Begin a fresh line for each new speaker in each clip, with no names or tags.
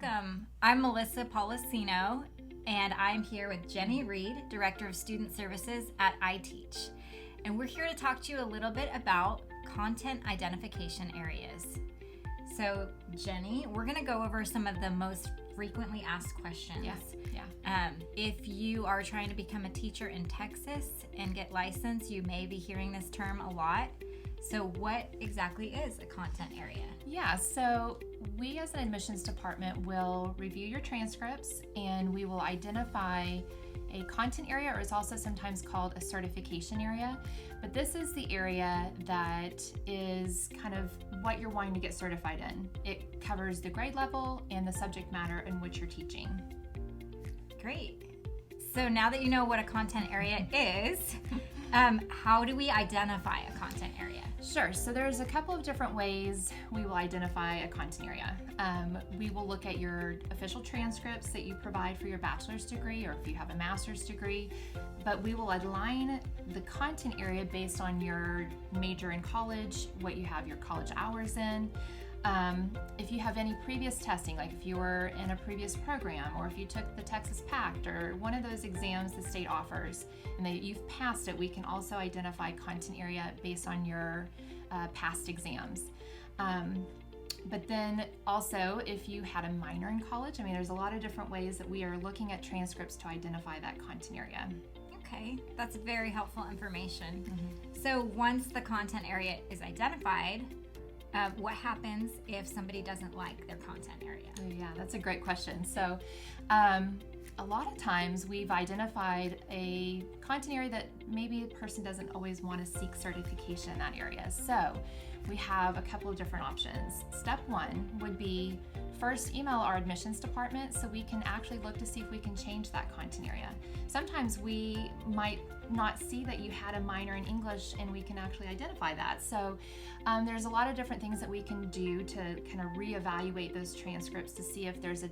welcome. I'm Melissa Policino, and I'm here with Jenny Reed, Director of Student Services at iteach. And we're here to talk to you a little bit about content identification areas. So, Jenny, we're going to go over some of the most frequently asked questions.
Yeah.
If you are trying to become a teacher in Texas and get licensed, you may be hearing this term a lot. So what exactly is a content area?
Yeah, so we as an admissions department will review your transcripts and we will identify a content area, or it's also sometimes called a certification area. But this is the area that is kind of what you're wanting to get certified in. It covers the grade level and the subject matter in which you're teaching.
Great. So now that you know what a content area is, how do we identify a content area?
Sure. So there's a couple of different ways we will identify a content area. We will look at your official transcripts that you provide for your bachelor's degree, or if you have a master's degree, but we will align the content area based on your major in college, what you have your college hours in. If you have any previous testing, like if you were in a previous program, or if you took the Texas PACT or one of those exams the state offers and that you've passed it, we can also identify content area based on your past exams. But then also, if you had a minor in college, there's a lot of different ways that we are looking at transcripts to identify that content area.
Okay, that's very helpful information. Mm-hmm. So once the content area is identified, what happens if somebody doesn't like their content area?
Yeah, that's a great question. So a lot of times we've identified a content area that maybe a person doesn't always want to seek certification in that area. So we have a couple of different options. Step one would be first email our admissions department so we can actually look to see if we can change that content area. Sometimes we might not see that you had a minor in English and we can actually identify that. So there's a lot of different things that we can do to kind of reevaluate those transcripts to see if there's a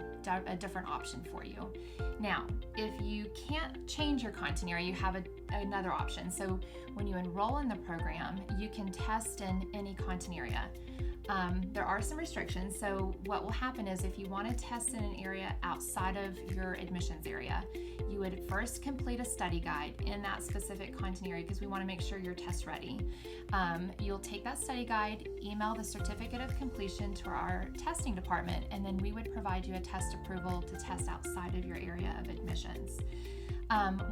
different option for you. Now, if you can't change your content area, you have another option. So when you enroll in the program, you can test in any content area. There are some restrictions. So what will happen is if you want to test in an area outside of your admissions area, you would first complete a study guide in that specific content area because we want to make sure you're test ready. You'll take that study guide, email the certificate of completion to our testing department, and then we would provide you a test approval to test outside of your area of admissions.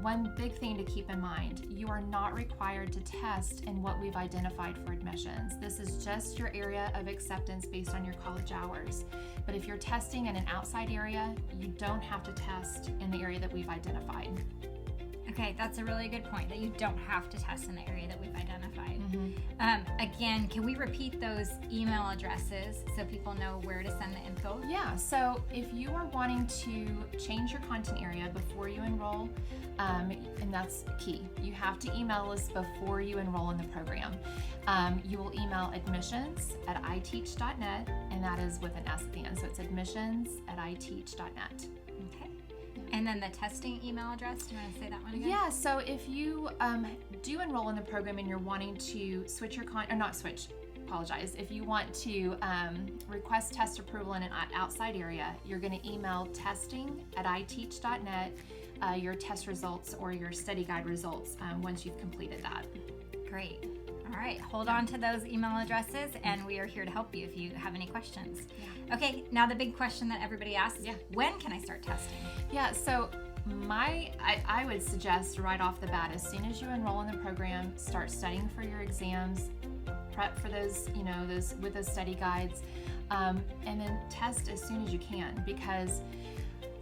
One big thing to keep in mind, you are not required to test in what we've identified for admissions. This is just your area of acceptance based on your college hours. But if you're testing in an outside area, you don't have to test in the area that we've identified.
Okay, that's a really good point, that you don't have to test in the area that we've identified. Mm-hmm. Again, can we repeat those email addresses so people know where to send the info?
Yeah, so if you are wanting to change your content area before you enroll, and that's key, you have to email us before you enroll in the program. You will email admissions@iteach.net, and that is with an S at the end, so it's admissions@iteach.net.
Okay. And then the testing email address, do you want to say that one again?
Yeah, so if you do enroll in the program and you're wanting to switch your if you want to request test approval in an outside area, you're going to email testing@iteach.net your test results or your study guide results once you've completed that.
Great. All right, hold on to those email addresses, and we are here to help you if you have any questions. Yeah. Okay, now the big question that everybody asks, when can I start testing?
Yeah, so I would suggest right off the bat, as soon as you enroll in the program, start studying for your exams, prep for those with those study guides, and then test as soon as you can because,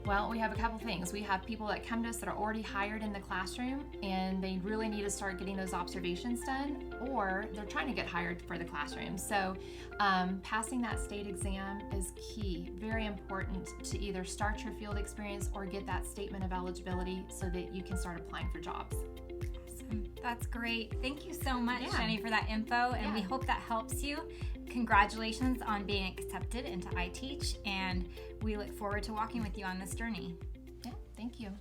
well, we have a couple things. We have people that come to us that are already hired in the classroom and they really need to start getting those observations done, or they're trying to get hired for the classroom. So passing that state exam is key, very important to either start your field experience or get that statement of eligibility so that you can start applying for jobs.
Awesome. That's great. Thank you so much, Jenny, for that info, and we hope that helps you. Congratulations on being accepted into iteach, and we look forward to walking with you on this journey.
Yeah, thank you.